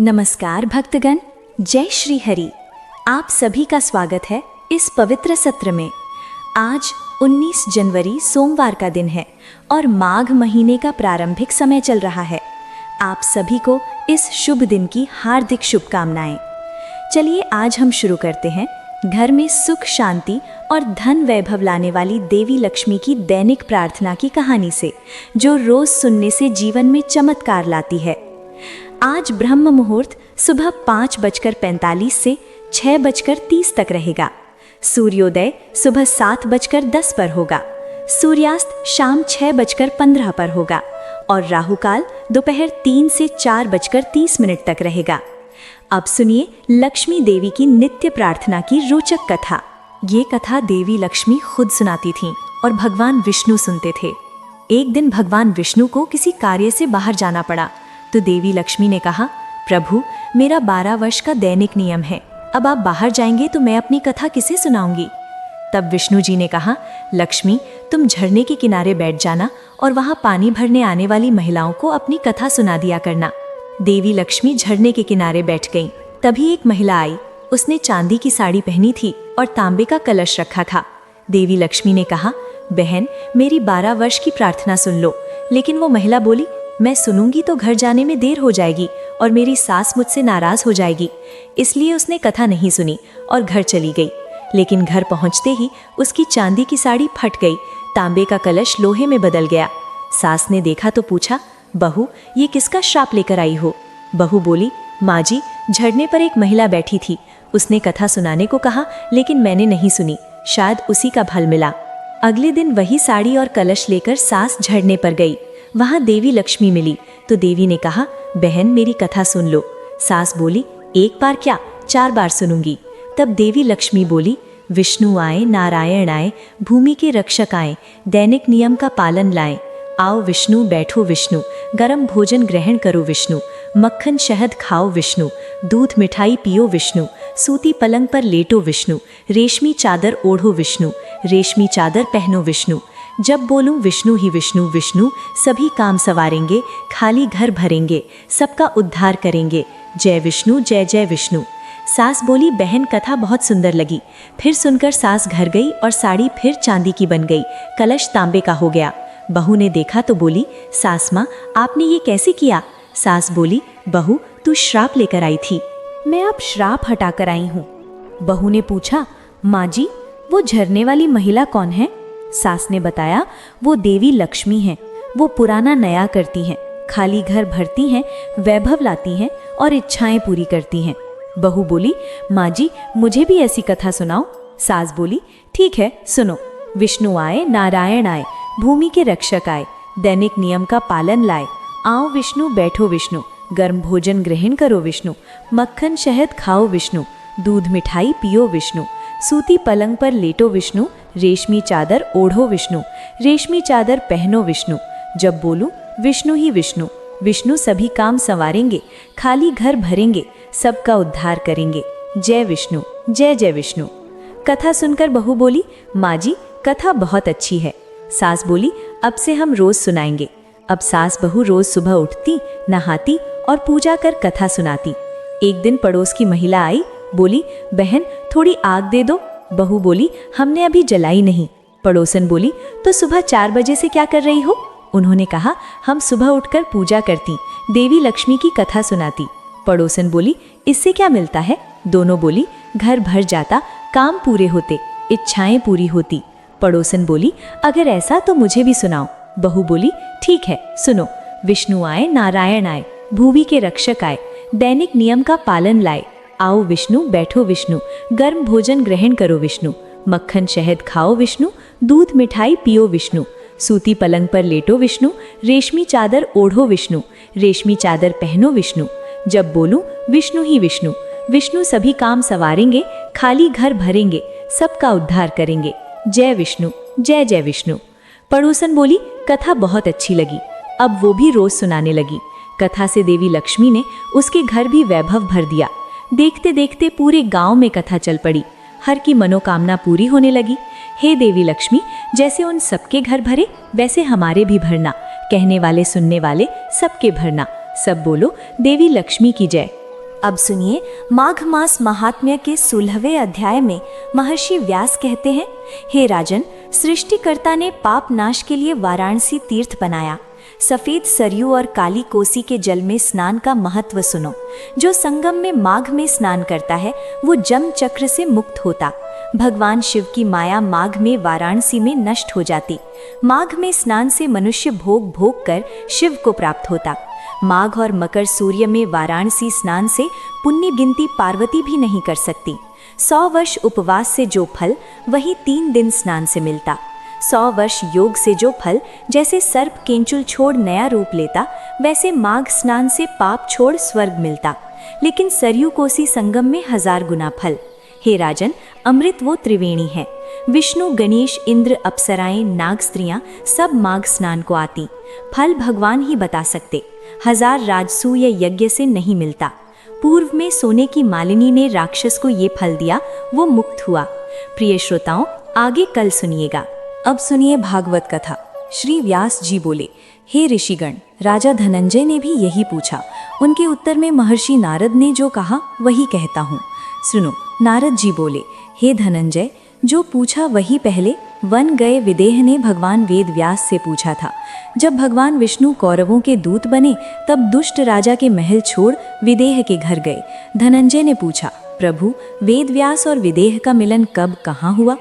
नमस्कार भक्तगण, जय श्री हरि। आप सभी का स्वागत है इस पवित्र सत्र में। आज 19 जनवरी सोमवार का दिन है और माघ महीने का प्रारंभिक समय चल रहा है। आप सभी को इस शुभ दिन की हार्दिक शुभकामनाएं। चलिए आज हम शुरू करते हैं घर में सुख शांति और धन वैभव लाने वाली देवी लक्ष्मी की दैनिक प्रार्थना की कहानी से, जो रोज सुनने से जीवन में चमत्कार लाती है। आज ब्रह्म मुहूर्त सुबह 5:45 से 6:30 तक रहेगा। सूर्योदय सुबह 7:10 पर होगा। सूर्यास्त शाम 6:15 पर होगा और राहु काल दोपहर 3 से 4:30 तक रहेगा। अब सुनिए लक्ष्मी देवी की नित्य प्रार्थना की रोचक कथा। ये कथा देवी लक्ष्मी खुद सुनाती थीं और भगवान विष्णु सुनते थे। एक दिन भगवान विष्णु को किसी कार्य से बाहर जाना पड़ा तो देवी लक्ष्मी ने कहा, प्रभु मेरा 12 वर्ष का दैनिक नियम है, अब आप बाहर जाएंगे तो मैं अपनी कथा किसे सुनाऊंगी। तब विष्णु जी ने कहा, लक्ष्मी तुम झरने के किनारे बैठ जाना और वहां पानी भरने आने वाली महिलाओं को अपनी कथा सुना दिया करना। देवी लक्ष्मी झरने के किनारे बैठ गईं। तभी एक महिला आई। उसने चांदी की साड़ी पहनी थी और तांबे का कलश रखा था। देवी लक्ष्मी ने कहा, बहन मेरी 12 वर्ष की प्रार्थना सुन लो। लेकिन वो महिला बोली, मैं सुनूंगी तो घर जाने में देर हो जाएगी और मेरी सास मुझसे नाराज हो जाएगी। इसलिए उसने कथा नहीं सुनी और घर चली गई। लेकिन घर पहुंचते ही उसकी चांदी की साड़ी फट गई, तांबे का कलश लोहे में बदल गया। सास ने देखा तो पूछा, बहू ये किसका श्राप लेकर आई हो। बहू बोली, माँ जी झरने पर एक महिला बैठी थी, उसने कथा सुनाने को कहा लेकिन मैंने नहीं सुनी, शायद उसी का फल मिला। अगले दिन वही साड़ी और कलश लेकर सास झरने पर गई। वहां देवी लक्ष्मी मिली तो देवी ने कहा, बहन मेरी कथा सुन लो। सास बोली, एक बार क्या 4 बार सुनूंगी। तब देवी लक्ष्मी बोली, विष्णु आए नारायण आए, भूमि के रक्षक आए, दैनिक नियम का पालन लाएं। आओ विष्णु बैठो विष्णु, गरम भोजन ग्रहण करो विष्णु, मक्खन शहद खाओ विष्णु, दूध मिठाई पियो विष्णु, सूती पलंग पर लेटो विष्णु, रेशमी चादर ओढ़ो विष्णु, रेशमी चादर पहनो विष्णु। जब बोलूं विष्णु ही विष्णु विष्णु, सभी काम सवारेंगे, खाली घर भरेंगे, सबका उद्धार करेंगे। जय विष्णु जय जय विष्णु। सास बोली, बहन कथा बहुत सुंदर लगी। फिर सुनकर सास घर गई और साड़ी फिर चांदी की बन गई, कलश तांबे का हो गया। बहू ने देखा तो बोली, सास माँ आपने ये कैसे किया। सास बोली, बहू तू श्राप लेकर आई थी, मैं अब श्राप हटा कर आई हूँ। बहू ने पूछा, माँ जी वो झरने वाली महिला कौन है। सास ने बताया, वो देवी लक्ष्मी हैं। वो पुराना नया करती हैं, खाली घर भरती हैं, वैभव लाती हैं और इच्छाएं पूरी करती हैं। बहू बोली, माँ जी मुझे भी ऐसी कथा सुनाओ। सास बोली, ठीक है सुनो। विष्णु आए नारायण आए, भूमि के रक्षक आए, दैनिक नियम का पालन लाए। आओ विष्णु बैठो विष्णु, गर्म भोजन ग्रहण करो विष्णु, मक्खन शहद खाओ विष्णु, दूध मिठाई पियो विष्णु, सूती पलंग पर लेटो विष्णु, रेशमी चादर ओढ़ो विष्णु, रेशमी चादर पहनो विष्णु। जब बोलूं विष्णु ही विष्णु, विष्णु सभी काम संवारेंगे, खाली घर भरेंगे, सबका उद्धार करेंगे। जय विष्णु जय जय विष्णु। कथा सुनकर बहू बोली, माँ जी कथा बहुत अच्छी है। सास बोली, अब से हम रोज सुनाएंगे। अब सास बहू रोज सुबह उठती, नहाती और पूजा कर कथा सुनाती। एक दिन पड़ोस की महिला आई, बोली, बहन थोड़ी आग दे दो। बहू बोली, हमने अभी जलाई नहीं। पड़ोसन बोली, तो सुबह 4 बजे से क्या कर रही हो। उन्होंने कहा, हम सुबह उठकर पूजा करती, देवी लक्ष्मी की कथा सुनाती। पड़ोसन बोली, इससे क्या मिलता है। दोनों बोली, घर भर जाता, काम पूरे होते, इच्छाएं पूरी होती। पड़ोसन बोली, अगर ऐसा तो मुझे भी सुनाओ। बहू बोली, ठीक है सुनो। विष्णु आए नारायण आए, भूमि के रक्षक आए, दैनिक नियम का पालन लाए। आओ विष्णु बैठो विष्णु, गर्म भोजन ग्रहण करो विष्णु, मक्खन शहद खाओ विष्णु, दूध मिठाई पियो विष्णु, सूती पलंग पर लेटो विष्णु, रेशमी चादर ओढ़ो विष्णु, रेशमी चादर पहनो विष्णु। जब बोलूं विष्णु ही विष्णु, विष्णु सभी काम सवारेंगे, खाली घर भरेंगे, सबका उद्धार करेंगे। जय विष्णु जय जय विष्णु। पड़ोसन बोली, कथा बहुत अच्छी लगी। अब वो भी रोज सुनाने लगी। कथा से देवी लक्ष्मी ने उसके घर भी वैभव भर दिया। देखते देखते पूरे गांव में कथा चल पड़ी। हर की मनोकामना पूरी होने लगी। हे देवी लक्ष्मी, जैसे उन सबके घर भरे वैसे हमारे भी भरना, कहने वाले सुनने वाले सबके भरना। सब बोलो देवी लक्ष्मी की जय। अब सुनिए, माघ मास महात्म्य के 16वें अध्याय में महर्षि व्यास कहते हैं, हे राजन, सृष्टिकर्ता ने पाप नाश के लिए वाराणसी तीर्थ बनाया। सफेद सरयू और काली कोसी के जल में स्नान का महत्व सुनो। जो संगम में माघ में स्नान करता है वो जम चक्र से मुक्त होता। भगवान शिव की माया माघ में वाराणसी में नष्ट हो जाती। माघ में स्नान से मनुष्य भोग भोग कर शिव को प्राप्त होता। माघ और मकर सूर्य में वाराणसी स्नान से पुण्य गिनती पार्वती भी नहीं कर सकती। 100 वर्ष उपवास से जो फल वही 3 दिन स्नान से मिलता। 100 वर्ष योग से जो फल, जैसे सर्प केंचुल छोड़ नया रूप लेता, वैसे माघ स्नान से पाप छोड़ स्वर्ग मिलता। लेकिन सरयू कोसी संगम में 1000 गुना फल। हे राजन, अमृत वो त्रिवेणी है। विष्णु, गणेश, इंद्र, अप्सराएं, नाग स्त्रियां सब माघ स्नान को आती। फल भगवान ही बता सकते। 1000 राजसूय यज्ञ से नहीं मिलता। पूर्व में सोने की मालिनी ने राक्षस को ये फल दिया, वो मुक्त हुआ। प्रिय श्रोताओं, आगे कल सुनिएगा। अब सुनिए भागवत कथा। श्री व्यास जी बोले, हे ऋषिगण, राजा धनंजय ने भी यही पूछा। उनके उत्तर में महर्षि नारद ने जो कहा वही कहता हूँ, सुनो। नारद जी बोले, हे धनंजय, जो पूछा वही पहले वन गए विदेह ने भगवान वेद व्यास से पूछा था। जब भगवान विष्णु कौरवों के दूत बने तब दुष्ट राजा के महल छोड़ विदेह के घर गए। धनंजय ने पूछा, प्रभु, वेद व्यास और विदेह का मिलन कब कहाँ हुआ?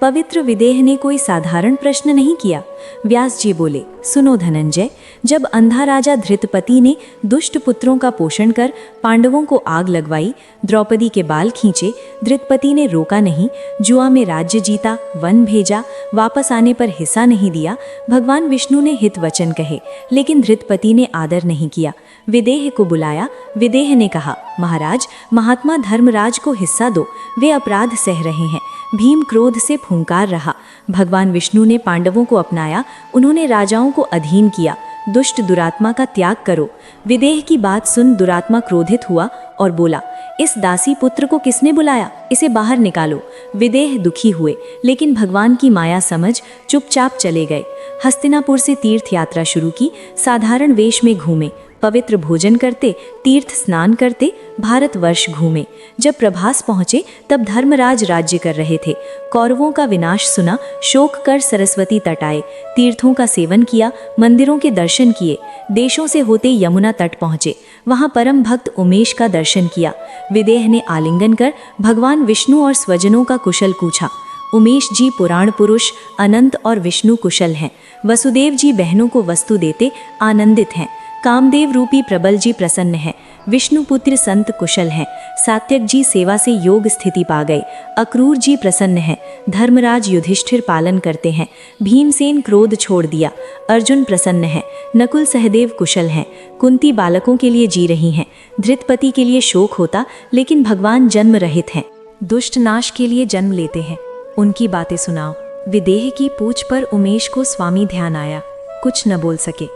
पवित्र विदेह ने कोई साधारण प्रश्न नहीं किया। व्यास जी बोले, सुनो धनंजय, जब अंधा राजा धृतपति ने दुष्ट पुत्रों का पोषण कर पांडवों को आग लगवाई, द्रौपदी के बाल खींचे, धृतपति ने रोका नहीं, जुआ में राज्य जीता, वन भेजा, वापस आने पर हिस्सा नहीं दिया। भगवान विष्णु ने हित वचन कहे, लेकिन धृतपति ने आदर नहीं किया। विदेह को बुलाया। विदेह ने कहा, महाराज, महात्मा धर्मराज को हिस्सा दो, वे अपराध सह रहे हैं। भीम क्रोध से फूंकार रहा। भगवान विष्णु ने पांडवों को अपनाया, उन्होंने राजाओं को अधीन किया। दुष्ट दुरात्मा का त्याग करो। विदेह की बात सुन दुरात्मा क्रोधित हुआ और बोला, इस दासी पुत्र को किसने बुलाया? इसे बाहर निकालो। विदेह दुखी हुए, लेकिन भगवान की माया समझ चुपचाप चले गए। हस्तिनापुर से तीर्थ यात्रा शुरू की। साधारण वेश में घूमे, पवित्र भोजन करते, तीर्थ स्नान करते, भारतवर्ष घूमे। जब प्रभास पहुँचे तब धर्मराज राज्य कर रहे थे। कौरवों का विनाश सुना, शोक कर सरस्वती तट आए। तीर्थों का सेवन किया, मंदिरों के दर्शन किए। देशों से होते यमुना तट पहुँचे, वहाँ परम भक्त उमेश का दर्शन किया। विदेह ने आलिंगन कर भगवान विष्णु और स्वजनों का कुशल पूछा। उमेश जी पुराण पुरुष, अनंत और विष्णु कुशल हैं। वसुदेव जी बहनों को वस्तु देते आनंदित हैं। कामदेव रूपी प्रबल जी प्रसन्न है। विष्णुपुत्र संत कुशल हैं। सात्यक जी सेवा से योग स्थिति पा गए। अक्रूर जी प्रसन्न हैं। धर्मराज युधिष्ठिर पालन करते हैं। भीमसेन क्रोध छोड़ दिया। अर्जुन प्रसन्न है। नकुल सहदेव कुशल हैं। कुंती बालकों के लिए जी रही हैं। धृतपति के लिए शोक होता, लेकिन भगवान जन्म रहित हैं। दुष्ट नाश के लिए जन्म लेते हैं, उनकी बातें सुनाओ। विदेह की पूछ पर उमेश को स्वामी ध्यान आया। कुछ न बोल सके,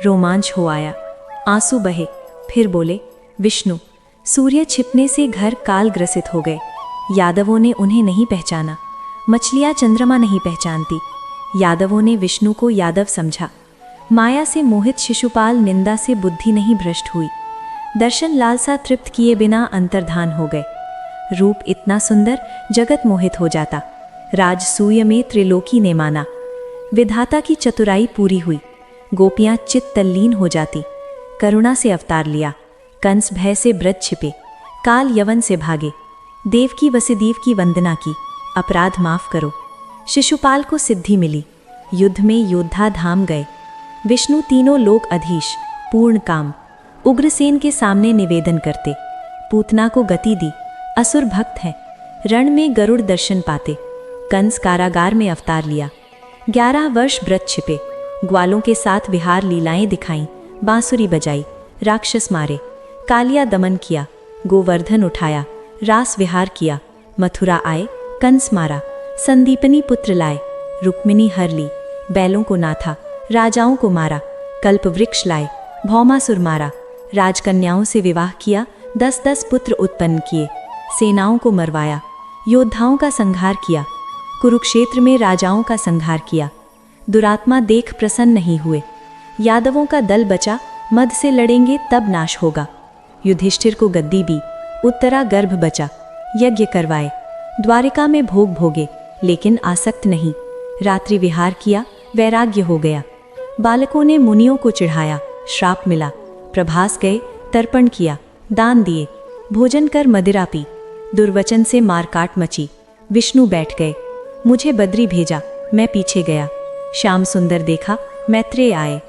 रोमांच हो आया, आंसू बहे। फिर बोले, विष्णु, सूर्य छिपने से घर काल ग्रसित हो गए। यादवों ने उन्हें नहीं पहचाना। मछलियाँ चंद्रमा नहीं पहचानती। यादवों ने विष्णु को यादव समझा। माया से मोहित शिशुपाल निंदा से बुद्धि नहीं भ्रष्ट हुई। दर्शन लालसा तृप्त किए बिना अंतर्धान हो गए। रूप इतना सुंदर, जगत मोहित हो जाता। राजसूय में त्रिलोकी ने माना। विधाता की चतुराई पूरी हुई। गोपियां चित तल्लीन हो जाती। करुणा से अवतार लिया। कंस भय से व्रत छिपे। काल यवन से भागे। देव की वसुदेव की वंदना की। अपराध माफ करो। शिशुपाल को सिद्धि मिली। युद्ध में योद्धा धाम गए। विष्णु तीनों लोक अधीश, पूर्ण काम। उग्रसेन के सामने निवेदन करते। पूतना को गति दी। असुर भक्त हैं। रण में गरुड़ दर्शन पाते। कंस कारागार में अवतार लिया। 11 वर्ष व्रत छिपे। ग्वालों के साथ विहार लीलाएं दिखाईं। बांसुरी बजाई, राक्षस मारे। कालिया दमन किया। गोवर्धन उठाया। रास विहार किया। मथुरा आए, कंस मारा। संदीपनी पुत्र लाए। रुक्मिणी हर ली। बैलों को नाथा। राजाओं को मारा। कल्प वृक्ष लाए। भौमासुर मारा। राजकन्याओं से विवाह किया। 10-10 पुत्र उत्पन्न किए। सेनाओं को मरवाया। योद्धाओं का संहार किया। कुरुक्षेत्र में राजाओं का संहार किया। दुरात्मा देख प्रसन्न नहीं हुए। यादवों का दल बचा। मद से लड़ेंगे तब नाश होगा। युधिष्ठिर को गद्दी भी, उत्तरा गर्भ बचा, यज्ञ करवाए, द्वारिका में भोग भोगे, लेकिन आसक्त नहीं। रात्रि विहार किया, वैराग्य हो गया। बालकों ने मुनियों को चिढ़ाया, श्राप मिला। प्रभास गए, तर्पण किया, दान दिए, भोजन कर मदिरा पी। दुर्वचन से मारकाट मची। विष्णु बैठ गए, मुझे बद्री भेजा, मैं पीछे गया। श्याम सुंदर देखा, मैत्रेय आए।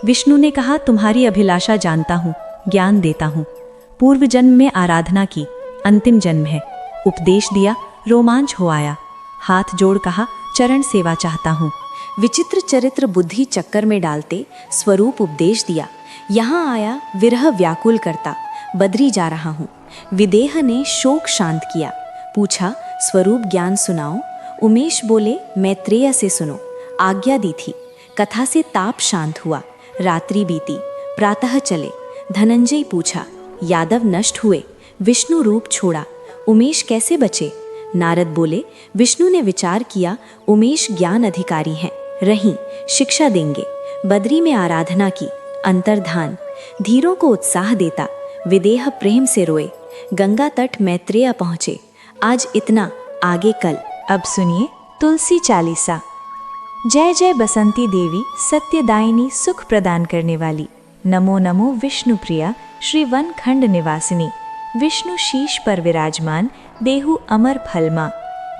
विष्णु ने कहा, तुम्हारी अभिलाषा जानता हूँ, ज्ञान देता हूँ। पूर्व जन्म में आराधना की, अंतिम जन्म है। उपदेश दिया, रोमांच हो आया। हाथ जोड़ कहा, चरण सेवा चाहता हूँ। विचित्र चरित्र बुद्धि चक्कर में डालते स्वरूप उपदेश दिया। यहाँ आया विरह व्याकुल करता, बद्री जा रहा हूँ। विदेह ने शोक शांत किया, पूछा, स्वरूप ज्ञान सुनाओ। उमेश बोले, मैत्रेय से सुनो। आज्ञा दी थी, कथा से ताप शांत हुआ। रात्रि बीती, प्रातः चले। धनंजय पूछा, यादव नष्ट हुए, विष्णु रूप छोड़ा, उमेश कैसे बचे? नारद बोले, विष्णु ने विचार किया, उमेश ज्ञान अधिकारी हैं, रहीं, शिक्षा देंगे। बद्री में आराधना की, अंतर्धान। धीरों को उत्साह देता, विदेह प्रेम से रोए। गंगा तट मैत्रेय पहुँचे। आज इतना, आगे कल। अब सुनिए तुलसी चालीसा। जय जय बसंती देवी, सत्यदायिनी, सुख प्रदान करने वाली। नमो नमो विष्णु प्रिया, श्री वन खंड निवासिनी। विष्णु शीश पर विराजमान, देहु अमर फलमा।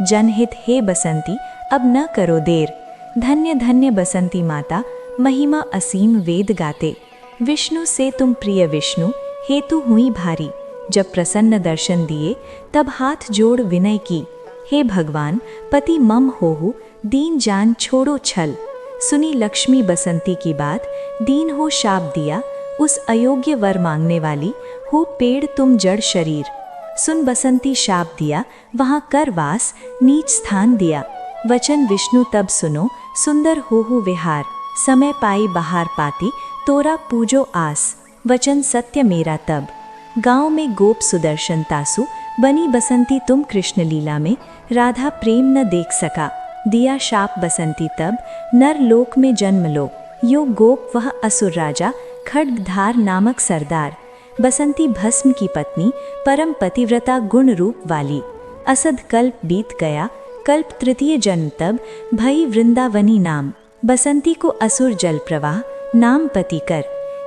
जनहित हे बसंती, अब न करो देर। धन्य धन्य बसंती माता, महिमा असीम वेद गाते। विष्णु से तुम प्रिय विष्णु, हेतु हुई भारी। जब प्रसन्न दर्शन दिए, तब हाथ जोड़ विनय की। हे भगवान, पति मम होहु, दीन जान छोड़ो छल। सुनी लक्ष्मी बसंती की बात, दीन हो शाप दिया। उस अयोग्य वर मांगने वाली, हो पेड़ तुम जड़ शरीर। सुन बसंती शाप दिया, वहाँ कर वास, नीच स्थान दिया। वचन विष्णु तब सुनो, सुंदर होहु विहार। समय पाई बहार पाती, तोरा पूजो आस। वचन सत्य मेरा तब। गांव में गोप सुदर्शन तासु, बनी बसंती तुम कृष्ण लीला में। राधा प्रेम न देख सका, दिया शाप बसंती तब। नर लोक में जन्म लो, यो गोप वह असुर राजा। खड्गधार नामक सरदार, बसंती भस्म की पत्नी, परम पतिव्रता गुण रूप वाली। असद कल्प बीत गया, कल्प तृतीय जन्म तब। भई वृंदावनी नाम, बसंती को असुर जल प्रवाह। नाम पति कर,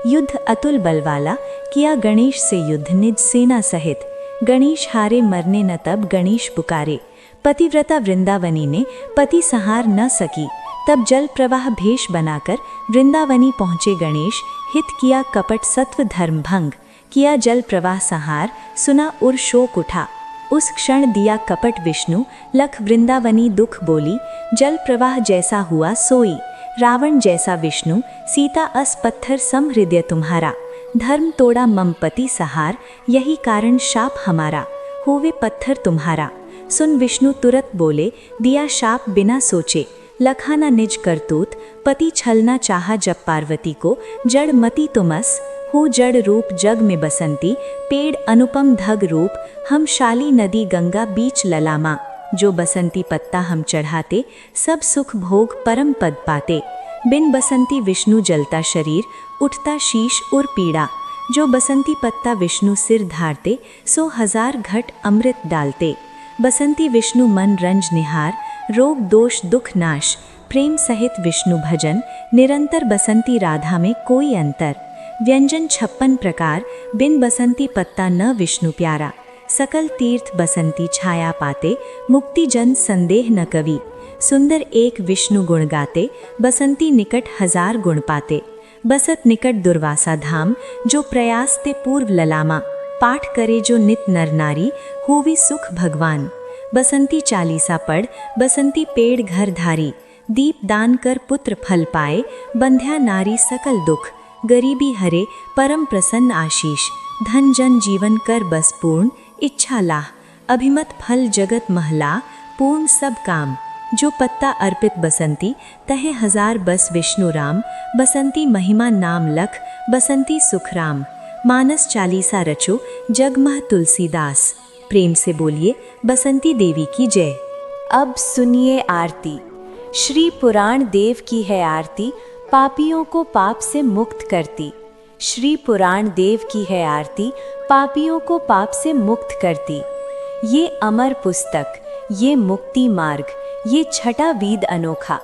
युद्ध अतुल बलवाला। किया गणेश से युद्ध निज सेना सहित। गणेश हारे मरने न तब गणेश पुकारे। पतिव्रता वृंदावनी ने पति संहार न सकी। तब जल प्रवाह भेष बनाकर वृंदावनी पहुँचे गणेश। हित किया कपट सत्व धर्म भंग, किया जल प्रवाह संहार। सुना उर शोक उठा, उस क्षण दिया कपट विष्णु। लख वृंदावनी दुख बोली, जल प्रवाह जैसा हुआ सोई। रावण जैसा विष्णु, सीता अस पत्थर सम हृदय तुम्हारा। धर्म तोड़ा मम पति सहार, यही कारण शाप हमारा। होवे पत्थर तुम्हारा। सुन विष्णु तुरत बोले, दिया शाप बिना सोचे। लखाना निज करतूत, पति छलना चाहा जब पार्वती को। जड़ मति तुमस, हो जड़ रूप जग में बसंती। पेड़ अनुपम धग रूप, हम शाली नदी गंगा बीच ललामा। जो बसंती पत्ता हम चढ़ाते, सब सुख भोग परम पद पाते। बिन बसंती विष्णु जलता शरीर, उठता शीश उर पीड़ा। जो बसंती पत्ता विष्णु सिर धारते, 100,000 घट अमृत डालते। बसंती विष्णु मन रंज निहार, रोग दोष दुख नाश। प्रेम सहित विष्णु भजन, निरंतर बसंती राधा में कोई अंतर। व्यंजन 56 प्रकार, बिन बसंती पत्ता न विष्णु प्यारा। सकल तीर्थ बसंती छाया पाते, मुक्ति जन संदेह न कवि। सुंदर एक विष्णु गुण गाते, बसंती निकट 1000 गुण पाते। बसत निकट दुर्वासा धाम, जो प्रयास ते पूर्व ललामा। पाठ करे जो नित नर नारी, होवी सुख भगवान। बसंती चालीसा पढ़, बसंती पेड़ घर धारी। दीप दान कर पुत्र फल पाए, बंध्या नारी सकल दुख। गरीबी हरे परम प्रसन्न आशीष, धन जन जीवन कर बस पूर्ण। इच्छा लाह, अभिमत फल जगत महला। पूर्ण सब काम, जो पत्ता अर्पित बसंती, तहे 1000 बस विष्णु राम। बसंती महिमा नाम लख, बसंती सुख राम। मानस चालीसा रचो, जगमह तुलसीदास। प्रेम से बोलिए बसंती देवी की जय। अब सुनिए आरती। श्री पुराण देव की है आरती, पापियों को पाप से मुक्त करती। श्री पुराण देव की है आरती, पापियों को पाप से मुक्त करती। ये अमर पुस्तक, ये मुक्ति मार्ग, ये छठा वेद अनोखा,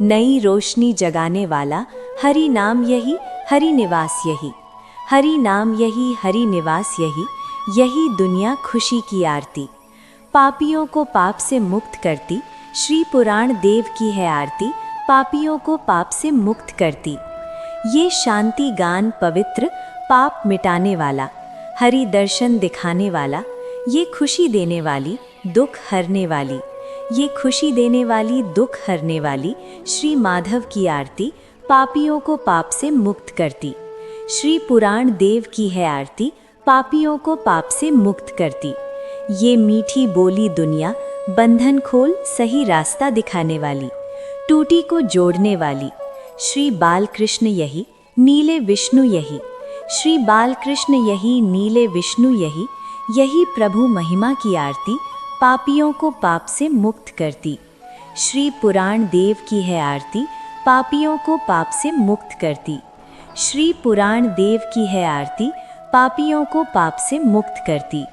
नई रोशनी जगाने वाला, हरि नाम यही, हरि निवास यही, हरि नाम यही, हरि निवास यही, यही दुनिया खुशी की आरती। पापियों को पाप से मुक्त करती, श्री पुराण देव की है आरती, पापियों को पाप से मुक्त करती। ये शांति गान पवित्र, पाप मिटाने वाला, हरि दर्शन दिखाने वाला, ये खुशी देने वाली, दुख हरने वाली, ये खुशी देने वाली, दुख हरने वाली, श्री माधव की आरती, पापियों को पाप से मुक्त करती। श्री पुराण देव की है आरती, पापियों को पाप से मुक्त करती। ये मीठी बोली दुनिया, बंधन खोल सही रास्ता दिखाने वाली, टूटी को जोड़ने वाली, श्री बालकृष्ण यही, नीले विष्णु यही, श्री बालकृष्ण यही, नीले विष्णु यही, यही प्रभु महिमा की आरती, पापियों को पाप से मुक्त करती। श्री पुराण देव की है आरती, पापियों को पाप से मुक्त करती। श्री पुराण देव की है आरती, पापियों को पाप से मुक्त करती।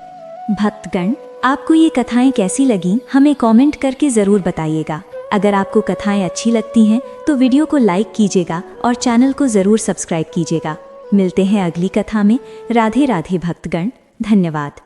भक्तगण, आपको ये कथाएं कैसी लगीं, हमें कमेंट करके ज़रूर बताइएगा। अगर आपको कथाएं अच्छी लगती हैं तो वीडियो को लाइक कीजिएगा और चैनल को ज़रूर सब्सक्राइब कीजिएगा। मिलते हैं अगली कथा में। राधे राधे भक्तगण, धन्यवाद।